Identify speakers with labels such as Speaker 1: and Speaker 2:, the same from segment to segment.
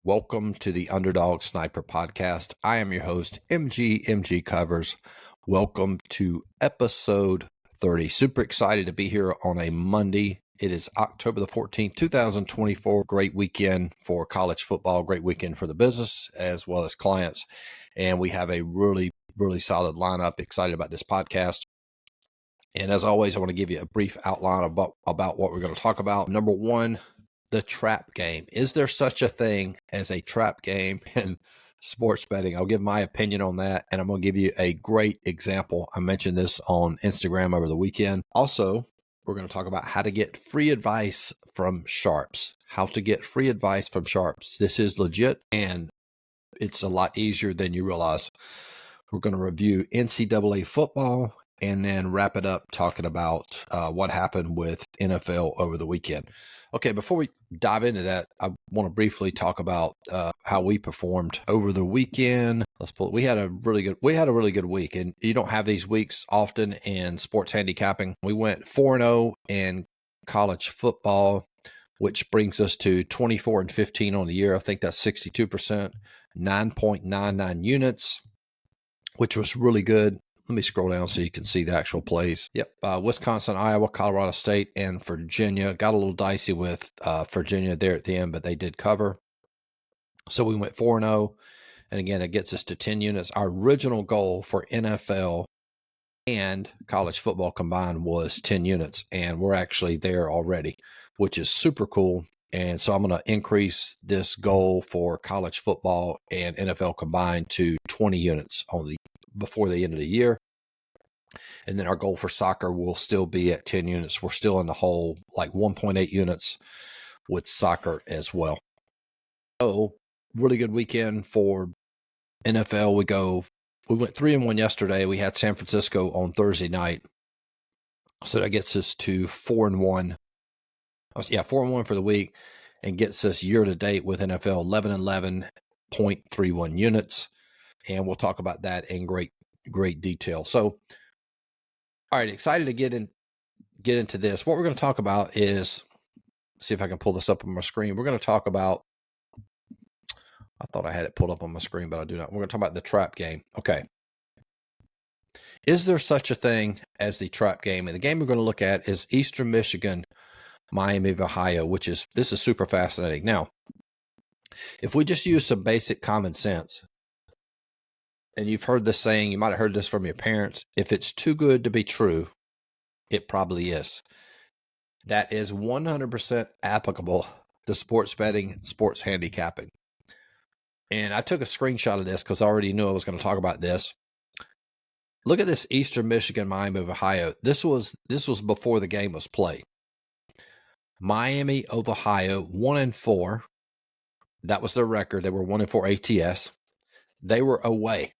Speaker 1: Welcome to the Underdog Sniper Podcast. I am your host, MGCovers. Welcome to episode 30. Super excited to be here on a Monday. It is October the 14th, 2024. Great weekend for college football, great weekend for the business as well as clients. And we have a really solid lineup. Excited about this podcast. And as always, I want to give you a brief outline about what we're going to talk about. Number one, the trap game. Is there such a thing as a trap game in sports betting? I'll give my opinion on that, and I'm going to give you a great example. I mentioned this on Instagram over the weekend. Also, we're going to talk about how to get free advice from sharps. How to get free advice from sharps. This is legit, and it's a lot easier than you realize. We're going to review NCAA football and then wrap it up talking about what happened with NFL over the weekend. Okay, before we dive into that, I want to briefly talk about how we performed over the weekend. We had a really good week, and you don't have these weeks often in sports handicapping. We went 4-0 in college football, which brings us to 24-15 on the year. I think that's 62%, 9.99 units, which was really good. Let me scroll down so you can see the actual plays. Yep. Wisconsin, Iowa, Colorado State, and Virginia. Got a little dicey with Virginia there at the end, but they did cover. So we went 4-0. And again, it gets us to 10 units. Our original goal for NFL and college football combined was 10 units. And we're actually there already, which is super cool. And so I'm going to increase this goal for college football and NFL combined to 20 units before the end of the year. And then our goal for soccer will still be at 10 units. We're still in the hole, like 1.8 units with soccer as well. So really good weekend for NFL. We went 3-1 yesterday. We had San Francisco on Thursday night. So that gets us to 4-1. 4-1 for the week, and gets us year to date with NFL 11.31 units. And we'll talk about that in great detail. So, all right, excited to get into this. What we're going to talk about is, see if I can pull this up on my screen. We're going to talk about, I thought I had it pulled up on my screen, but I do not. We're going to talk about the trap game. Okay. Is there such a thing as the trap game? And the game we're going to look at is Eastern Michigan, Miami of Ohio, this is super fascinating. Now, if we just use some basic common sense, and you've heard this saying, you might have heard this from your parents, if it's too good to be true, it probably is. That is 100% applicable to sports betting, sports handicapping. And I took a screenshot of this because I already knew I was going to talk about this. Look at this Eastern Michigan, Miami of Ohio. This was before the game was played. Miami of Ohio, 1-4. That was their record. They were 1-4 ATS. They were away.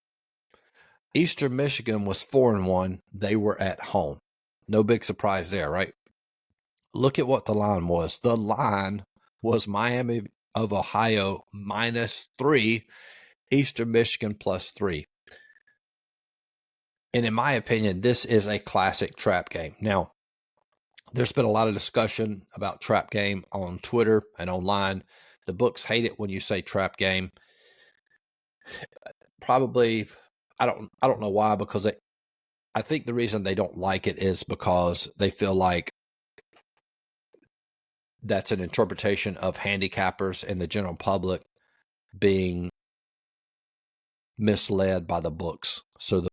Speaker 1: Eastern Michigan was 4-1. They were at home. No big surprise there, right? Look at what the line was. The line was Miami of Ohio -3, Eastern Michigan +3. And in my opinion, this is a classic trap game. Now, there's been a lot of discussion about trap game on Twitter and online. The books hate it when you say trap game. Probably, I don't know why, because I think the reason they don't like it is because they feel like that's an interpretation of handicappers and the general public being misled by the books. So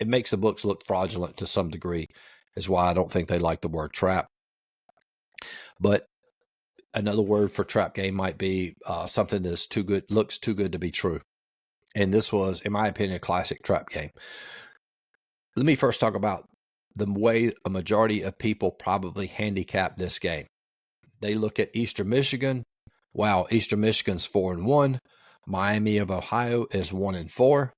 Speaker 1: it makes the books look fraudulent to some degree, is why I don't think they like the word trap. But another word for trap game might be something that's looks too good to be true. And this was, in my opinion, a classic trap game. Let me first talk about the way a majority of people probably handicap this game. They look at Eastern Michigan. Wow, Eastern Michigan's 4-1. Miami of Ohio is 1-4.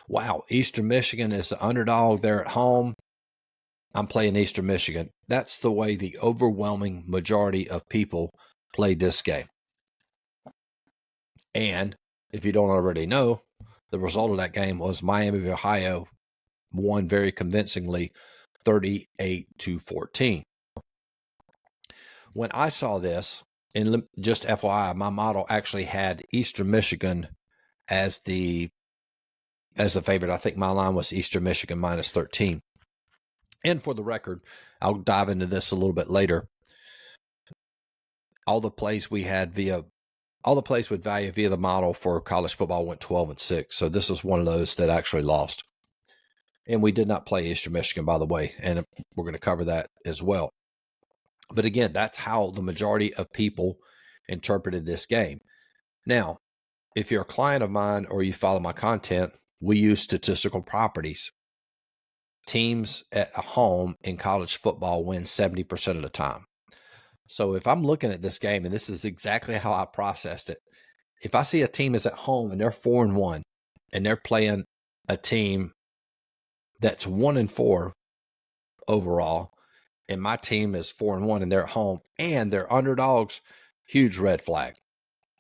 Speaker 1: Wow, Eastern Michigan is the underdog. They're at home. I'm playing Eastern Michigan. That's the way the overwhelming majority of people play this game. And if you don't already know, the result of that game was Miami of Ohio won very convincingly, 38-14. When I saw this, and just FYI, my model actually had Eastern Michigan as the favorite. I think my line was Eastern Michigan minus 13. And for the record, I'll dive into this a little bit later. All the plays with value via the model for college football went 12-6. So this is one of those that actually lost. And we did not play Eastern Michigan, by the way, and we're going to cover that as well. But again, that's how the majority of people interpreted this game. Now, if you're a client of mine or you follow my content, we use statistical properties. Teams at home in college football win 70% of the time. So if I'm looking at this game, and this is exactly how I processed it, if I see a team is at home and they're 4-1 and they're playing a team that's 1-4 overall, and my team is 4-1 and they're at home and they're underdogs, huge red flag.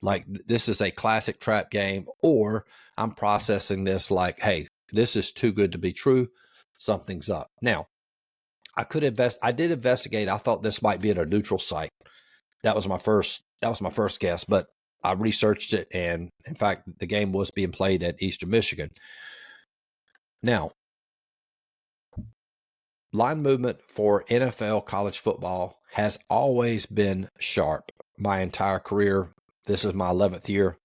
Speaker 1: Like, this is a classic trap game, or I'm processing this like, hey, this is too good to be true. Something's up. Now, I did investigate. I thought this might be at a neutral site. That was my first guess, but I researched it, and in fact, the game was being played at Eastern Michigan. Now, line movement for NFL college football has always been sharp. My entire career, this is my 11th year.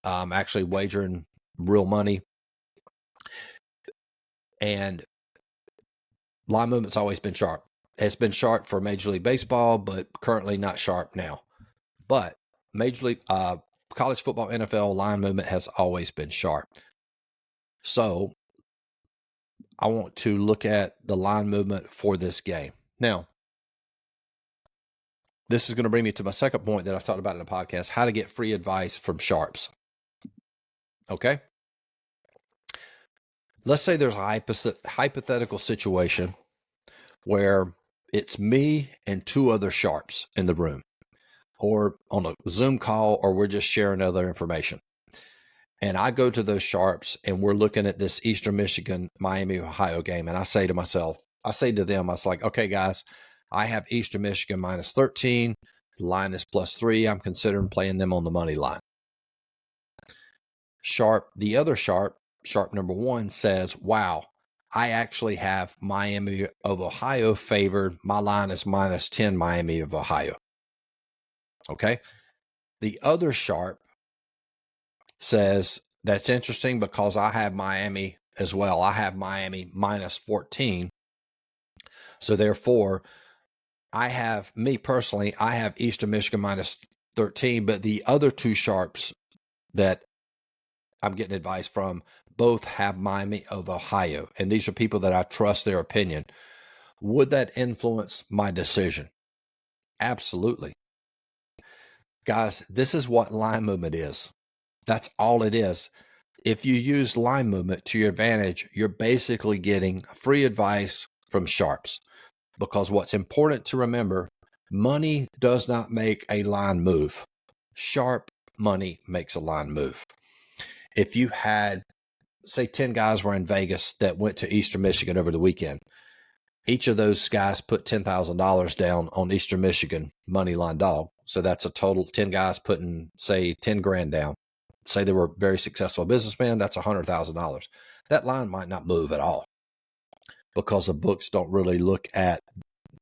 Speaker 1: I'm actually wagering real money. And line movement's always been sharp. It's been sharp for Major League Baseball, but currently not sharp now. But Major League college football, NFL line movement has always been sharp. So I want to look at the line movement for this game. Now, this is going to bring me to my second point that I've talked about in the podcast, how to get free advice from sharps. Okay? Let's say there's a hypothetical situation where it's me and two other sharps in the room, or on a Zoom call, or we're just sharing other information. And I go to those sharps and we're looking at this Eastern Michigan, Miami, Ohio game. And I say to them, I was like, okay, guys, I have Eastern Michigan minus 13. The line is +3. I'm considering playing them on the money line. The other sharp number 1 says, wow, I actually have Miami of Ohio favored. My line is -10 Miami of Ohio. Okay. The other sharp says, that's interesting because I have Miami as well. I have Miami -14. So therefore, I have Eastern Michigan -13, but the other two sharps that I'm getting advice from both have Miami of Ohio. And these are people that I trust their opinion. Would that influence my decision? Absolutely. Guys, this is what line movement is. That's all it is. If you use line movement to your advantage, you're basically getting free advice from sharps. Because what's important to remember, money does not make a line move. Sharp money makes a line move. If you had, say, 10 guys were in Vegas that went to Eastern Michigan over the weekend, each of those guys put $10,000 down on Eastern Michigan money line dog. So that's a total 10 guys putting, say, 10 grand down. Say they were very successful businessmen, that's $100,000. That line might not move at all because the books don't really look at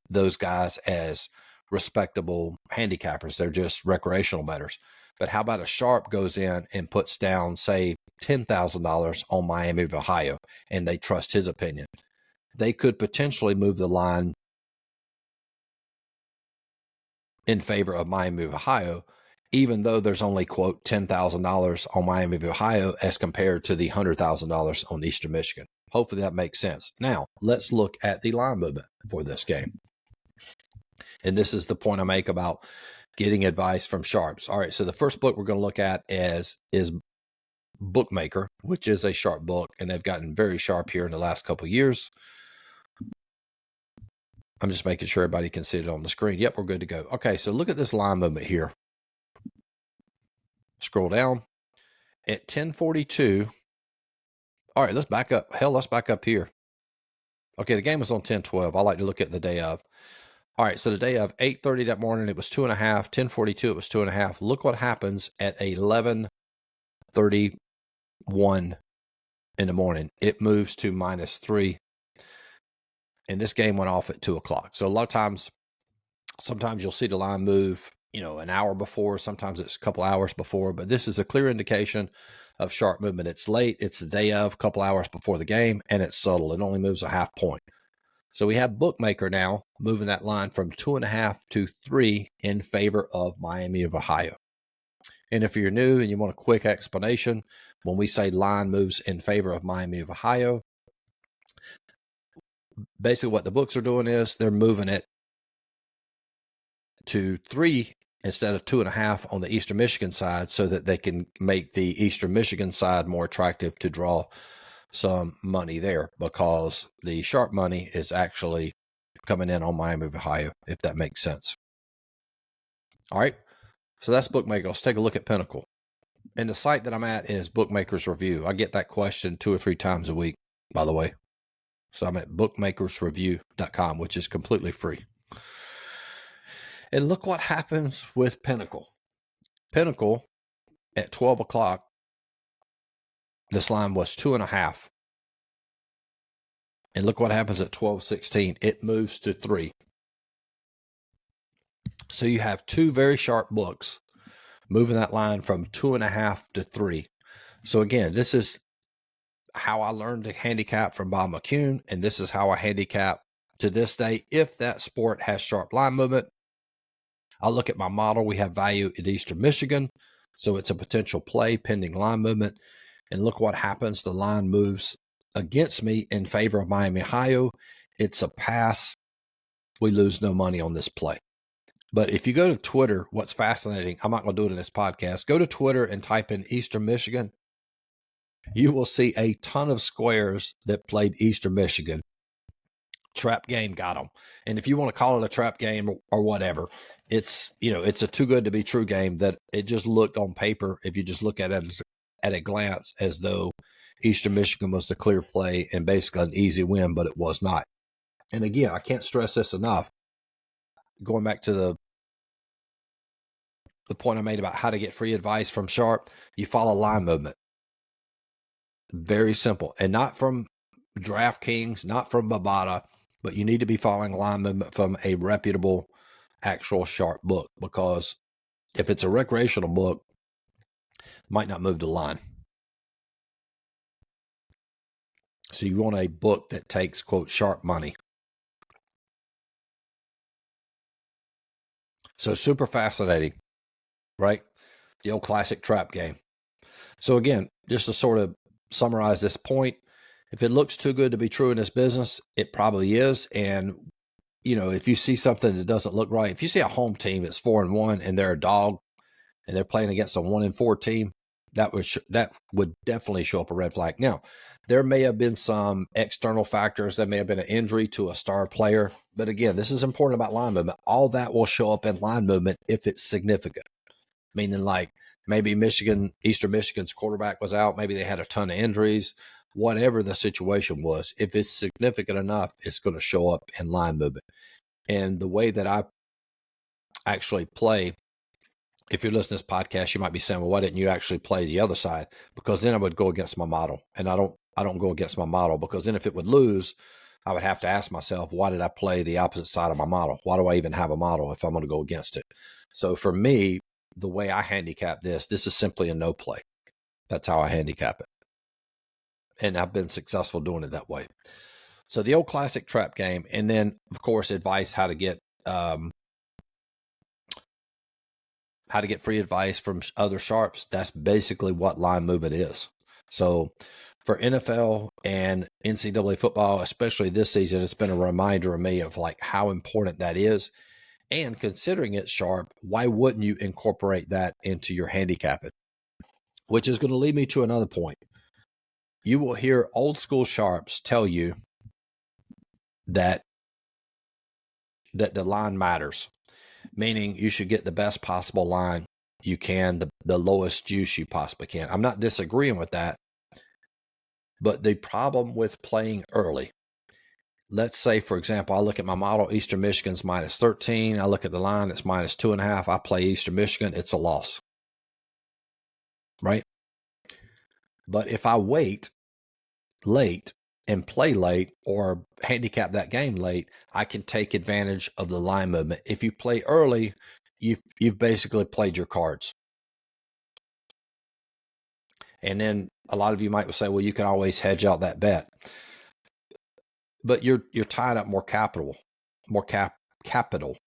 Speaker 1: those guys as respectable handicappers. They're just recreational bettors. But how about a sharp goes in and puts down, say, $10,000 on Miami of Ohio, and they trust his opinion? They could potentially move the line in favor of Miami of Ohio, even though there's only, quote, $10,000 on Miami of Ohio as compared to the $100,000 on Eastern Michigan. Hopefully that makes sense. Now, let's look at the line movement for this game. And this is the point I make about getting advice from sharps. All right, so the first book we're going to look at is Bookmaker, which is a sharp book, and they've gotten very sharp here in the last couple of years. I'm just making sure everybody can see it on the screen. Yep, we're good to go. Okay, so look at this line movement here. Scroll down. At 10:42. All right, let's back up. Let's back up here. Okay, the game was on 10:12. I like to look at the day of. All right, so the day of 8:30 that morning, it was 2.5. 10:42, it was 2.5. Look what happens at 11:31 in the morning. It moves to -3, and this game went off at 2 o'clock. So a lot of times, sometimes you'll see the line move, an hour before. Sometimes it's a couple hours before, but this is a clear indication of sharp movement. It's late. It's the day of, a couple hours before the game, and it's subtle. It only moves a half point. So we have Bookmaker now moving that line from 2.5 to 3 in favor of Miami of Ohio. And if you're new and you want a quick explanation, when we say line moves in favor of Miami of Ohio, basically what the books are doing is they're moving it to 3 instead of 2.5 on the Eastern Michigan side so that they can make the Eastern Michigan side more attractive to draw some money there, because the sharp money is actually coming in on Miami of Ohio, if that makes sense. All right, so that's Bookmaker. Let's take a look at Pinnacle. And the site that I'm at is Bookmakers Review. I get that question 2 or 3 times a week, by the way. So I'm at bookmakersreview.com, which is completely free. And look what happens with Pinnacle. Pinnacle at 12 o'clock, this line was 2.5. And look what happens at 12:16. It moves to 3. So you have 2 very sharp books moving that line from 2.5 to 3. So again, this is how I learned to handicap from Bob McCune, and this is how I handicap to this day. If that sport has sharp line movement, I'll look at my model. We have value at Eastern Michigan, so it's a potential play pending line movement. And look what happens. The line moves against me in favor of Miami, Ohio. It's a pass. We lose no money on this play. But if you go to Twitter, what's fascinating, I'm not going to do it in this podcast. Go to Twitter and type in Eastern Michigan. You will see a ton of squares that played Eastern Michigan. Trap game got them. And if you want to call it a trap game or whatever, it's a too good to be true game that it just looked on paper, if you just look at it at a glance, as though Eastern Michigan was the clear play and basically an easy win, but it was not. And again, I can't stress this enough. Going back to the point I made about how to get free advice from Sharp, you follow line movement. Very simple. And not from DraftKings, not from Bovada, but you need to be following line movement from a reputable, actual Sharp book, because if it's a recreational book, it might not move the line. So you want a book that takes, quote, sharp money. So super fascinating, right? The old classic trap game. So again, just to sort of summarize this point, if it looks too good to be true in this business, it probably is. And, if you see something that doesn't look right, if you see a home team that's 4-1 and they're a dog and they're playing against a 1-4 team, that would definitely show up a red flag. Now, there may have been some external factors. There may have been an injury to a star player. But again, this is important about line movement. All that will show up in line movement if it's significant. Meaning, like, maybe Eastern Michigan's quarterback was out. Maybe they had a ton of injuries. Whatever the situation was, if it's significant enough, it's going to show up in line movement. And the way that I actually play, if you're listening to this podcast, you might be saying, well, why didn't you actually play the other side? Because then I would go against my model. And I don't go against my model, because then if it would lose, I would have to ask myself, why did I play the opposite side of my model? Why do I even have a model if I'm going to go against it? So for me, the way I handicap this is simply a no play. That's how I handicap it. And I've been successful doing it that way. So the old classic trap game. And then, of course, advice how to get free advice from other sharps. That's basically what line movement is. So for NFL and NCAA football, especially this season, it's been a reminder of me of like how important that is. And considering it's sharp, why wouldn't you incorporate that into your handicapping? Which is going to lead me to another point. You will hear old school sharps tell you that the line matters, meaning you should get the best possible line you can, the lowest juice you possibly can. I'm not disagreeing with that, but the problem with playing early let's say, for example, I look at my model, Eastern Michigan's minus 13. I look at the line, it's minus 2.5. I play Eastern Michigan, it's a loss, right? But if I wait late and play late or handicap that game late, I can take advantage of the line movement. If you play early, you've basically played your cards. And then a lot of you might say, well, you can always hedge out that bet. But you're tying up more capital, capital.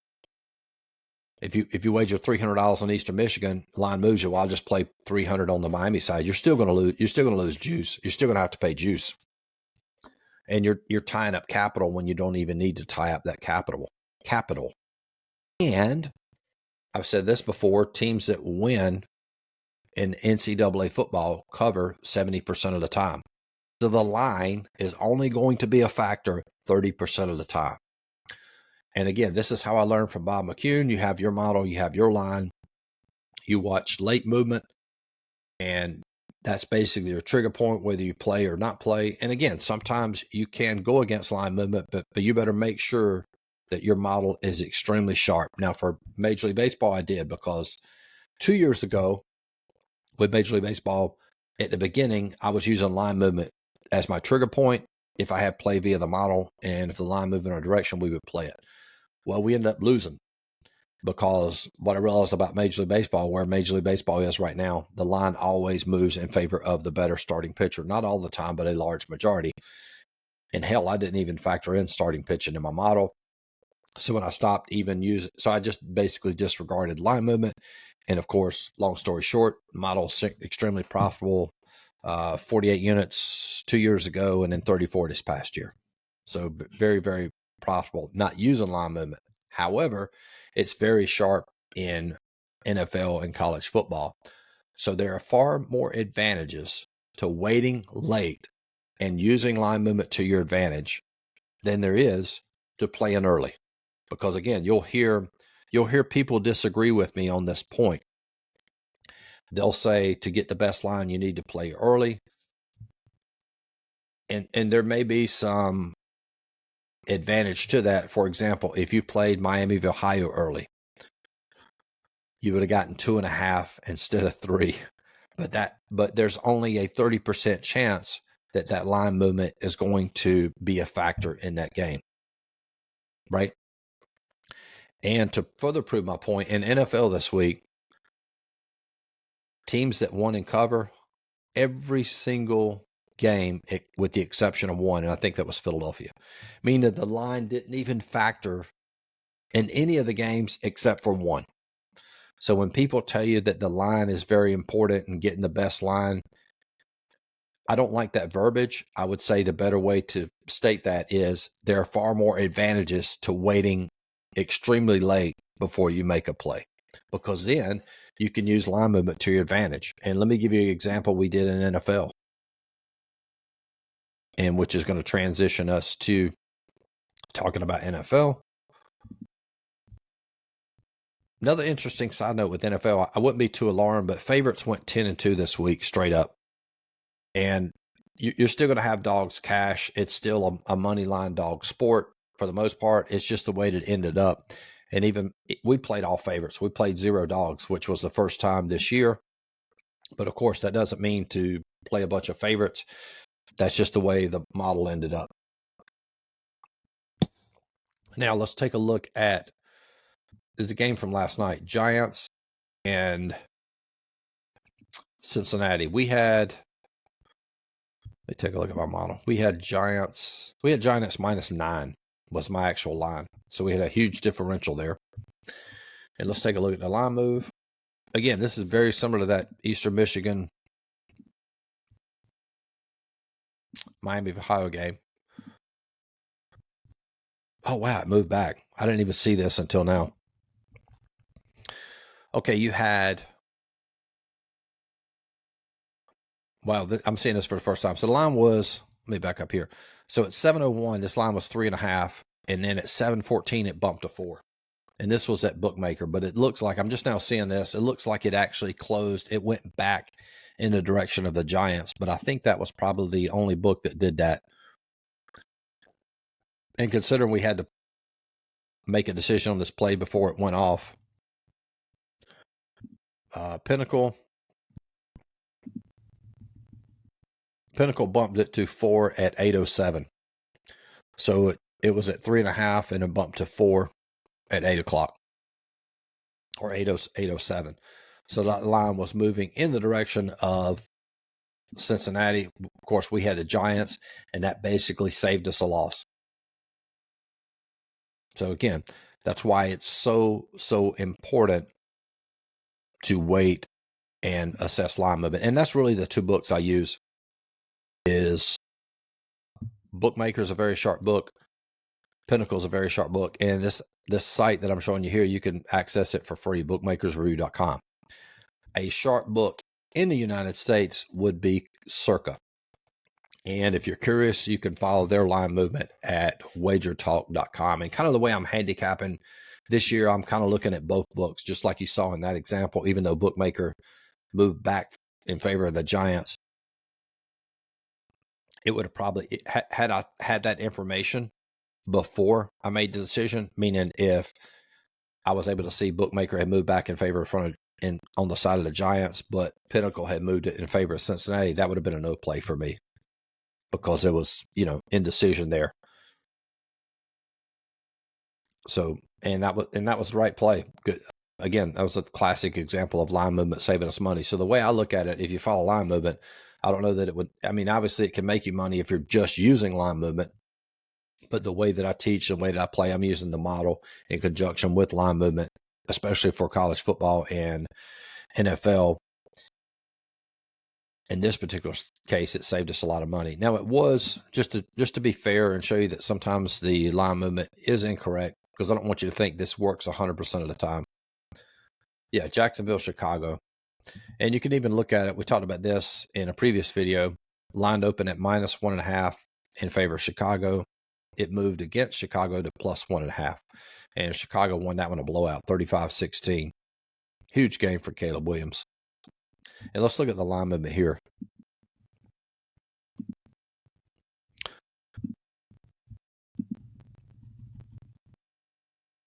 Speaker 1: If you wager $300 on Eastern Michigan, line moves you. Well, I'll just play 300 on the Miami side. You're still going to lose. You're still going to lose juice. You're still going to have to pay juice, and you're tying up capital when you don't even need to tie up that capital. And I've said this before: teams that win in NCAA football cover 70% of the time. So the line is only going to be a factor 30% of the time. And again, this is how I learned from Bob McCune. You have your model, you have your line, you watch late movement, and that's basically your trigger point, whether you play or not play. And again, sometimes you can go against line movement, but you better make sure that your model is extremely sharp. Now, for Major League Baseball, I did, because 2 years ago with Major League Baseball, at the beginning, I was using line movement as my trigger point if I had play via the model, and if the line moved in our direction, we would play it. Well, we ended up losing, because what I realized about Major League Baseball, where Major League Baseball is right now, the line always moves in favor of the better starting pitcher. Not all the time, but a large majority. And hell, I didn't even factor in starting pitching in my model. So when I stopped even using, so I just basically disregarded line movement. And of course, long story short, model extremely profitable, 48 units 2 years ago, and then 34 this past year. So very, very profitable, not using line movement. However, it's very sharp in NFL and college football. So there are far more advantages to waiting late and using line movement to your advantage than there is to playing early. Because again, you'll hear people disagree with me on this point. They'll say to get the best line, you need to play early. And there may be some advantage to that. For example, if you played Miami of Ohio early, you would have gotten 2.5 instead of 3. But there's only a 30% chance that line movement is going to be a factor in that game, right? And to further prove my point, in NFL this week, teams that won and cover every single game, with the exception of one, and I think that was Philadelphia, meaning that the line didn't even factor in any of the games except for one. So when people tell you that the line is very important and getting the best line, I don't like that verbiage. I would say the better way to state that is there are far more advantages to waiting extremely late before you make a play, because then you can use line movement to your advantage. And let me give you an example we did in NFL, and which is going to transition us to talking about NFL. Another interesting side note with NFL, I wouldn't be too alarmed, but favorites went 10-2 this week straight up. And you're still going to have dogs cash. It's still a money line dog sport for the most part. It's just the way that it ended up. And even we played all favorites. We played 0 dogs, which was the first time this year. But of course, that doesn't mean to play a bunch of favorites. That's just the way the model ended up. Now let's take a look at, this is a game from last night, Giants and Cincinnati. Let me take a look at my model. We had Giants -9 was my actual line. So we had a huge differential there. And let's take a look at the line move. Again, this is very similar to that Eastern Michigan Miami of Ohio game. Oh, wow, it moved back. I didn't even see this until now. Okay, you had, wow, I'm seeing this for the first time. So the line was, let me back up here. So at 7:01, this line was 3.5. And then at 7:14, it bumped to 4. And this was at Bookmaker, but it looks like, I'm just now seeing this, it looks like it actually closed. It went back in the direction of the Giants, but I think that was probably the only book that did that. And considering we had to make a decision on this play before it went off, Pinnacle bumped it to 4 at 8:07. So it was at 3.5 and it bumped to 4 at 8 o'clock or 8:07. So that line was moving in the direction of Cincinnati. Of course, we had the Giants, and that basically saved us a loss. So again, that's why it's so important to wait and assess line movement. And that's really the two books I use. Is Bookmaker's a very sharp book. Pinnacle's a very sharp book. And this site that I'm showing you here, you can access it for free, bookmakersreview.com. A sharp book in the United States would be Circa. And if you're curious, you can follow their line movement at wagertalk.com. And kind of the way I'm handicapping this year, I'm kind of looking at both books, just like you saw in that example, even though Bookmaker moved back in favor of the Giants. It would have probably, had I had that information before I made the decision, meaning if I was able to see Bookmaker had moved back in favor on the side of the Giants, but Pinnacle had moved it in favor of Cincinnati, that would have been a no play for me because there was, indecision there. So, and that was the right play. Good. Again, that was a classic example of line movement saving us money. So the way I look at it, if you follow line movement, I don't know that it would, obviously it can make you money if you're just using line movement, but the way that I teach, the way that I play, I'm using the model in conjunction with line movement, especially for college football and NFL. In this particular case, it saved us a lot of money. Now, it was, just to be fair and show you that sometimes the line movement is incorrect, because I don't want you to think this works 100% of the time. Yeah, Jacksonville, Chicago. And you can even look at it. We talked about this in a previous video. Lined open at -1.5 in favor of Chicago. It moved against Chicago to +1.5. And Chicago won that one a blowout, 35-16. Huge game for Caleb Williams. And let's look at the line movement here.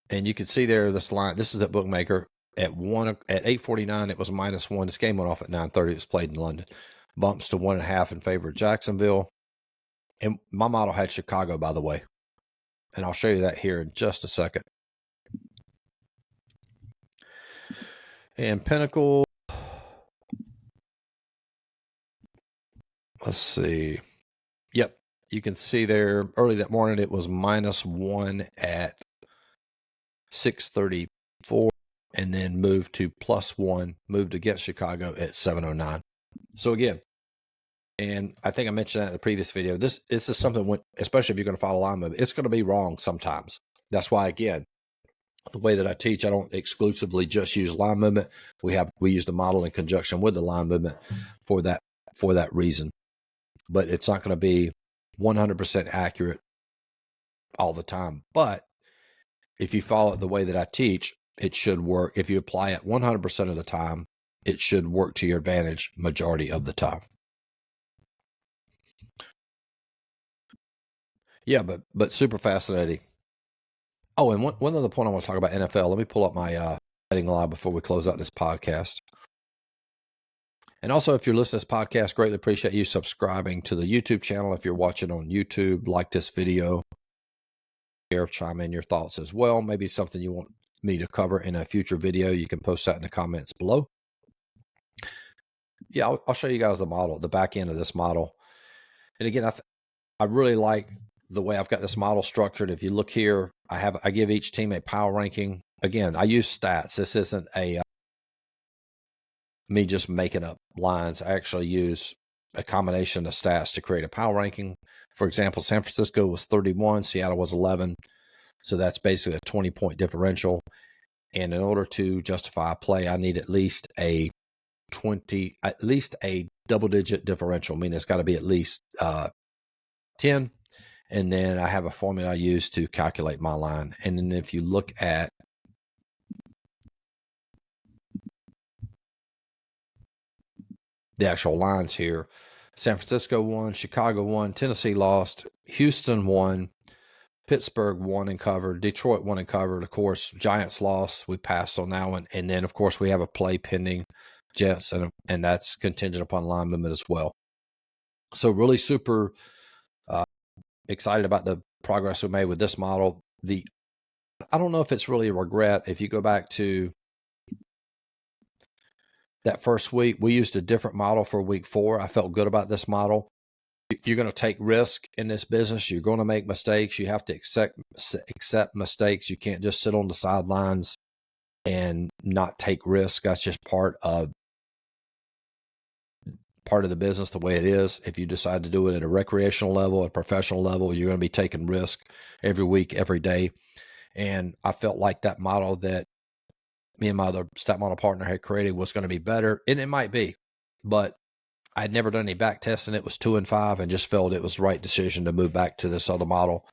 Speaker 1: And you can see there this line. This is at Bookmaker at 8:49. It was -1. This game went off at 9:30. It was played in London. Bumps to 1.5 in favor of Jacksonville. And my model had Chicago, by the way. And I'll show you that here in just a second. And Pinnacle, let's see. Yep, you can see there early that morning it was -1 at 6:34, and then moved to +1, moved against Chicago at 7:09. So again, and I think I mentioned that in the previous video, this is something, especially if you're going to follow line movement, it's going to be wrong sometimes. That's why, again, the way that I teach, I don't exclusively just use line movement. We use the model in conjunction with the line movement for that reason. But it's not going to be 100% accurate all the time. But if you follow it the way that I teach, it should work. If you apply it 100% of the time, it should work to your advantage majority of the time. Yeah, but super fascinating. Oh, and one other point I want to talk about NFL. Let me pull up my betting live before we close out this podcast. And also, if you're listening to this podcast, greatly appreciate you subscribing to the YouTube channel. If you're watching on YouTube, like this video, share, chime in your thoughts as well. Maybe something you want me to cover in a future video. You can post that in the comments below. Yeah, I'll show you guys the model, the back end of this model. And again, I really like the way I've got this model structured. If you look here, I give each team a power ranking. Again, I use stats. This isn't me just making up lines. I actually use a combination of stats to create a power ranking. For example, San Francisco was 31, Seattle was 11. So that's basically a 20-point differential. And in order to justify a play, I need at least a double-digit differential, meaning it's got to be at least 10. And then I have a formula I use to calculate my line. And then if you look at the actual lines here, San Francisco won, Chicago won, Tennessee lost, Houston won, Pittsburgh won and covered. Detroit won and covered. Of course, Giants lost. We passed on that one. And then, of course, we have a play pending Jets, and that's contingent upon line movement as well. So really super excited about the progress we made with this model. I don't know if it's really a regret. If you go back to that first week, we used a different model for week 4. I felt good about this model. You're going to take risk in this business. You're going to make mistakes. You have to accept mistakes. You can't just sit on the sidelines and not take risk. That's just part of the business, the way it is. If you decide to do it at a recreational level, a professional level, you're going to be taking risk every week, every day. And I felt like that model that me and my other stat model partner had created was going to be better. And it might be, but I'd never done any back testing. It was 2 and 5 and just felt it was the right decision to move back to this other model.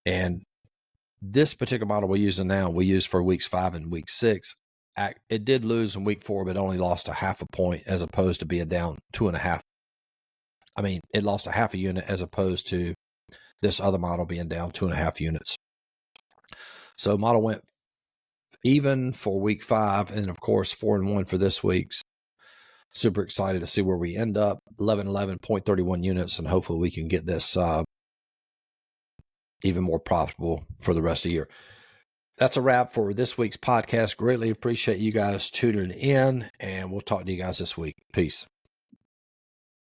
Speaker 1: And this particular model we're using now, we use for weeks 5 and week 6. It did lose in week 4, but only lost a 0.5 point as opposed to being down 2.5. I mean, it lost a 0.5 unit as opposed to this other model being down 2.5 units. So model went even for week 5, and of course 4-1 for this week's. Super excited to see where we end up. 11.31 units, and hopefully we can get this even more profitable for the rest of the year. That's a wrap for this week's podcast. Greatly appreciate you guys tuning in, and we'll talk to you guys this week. Peace.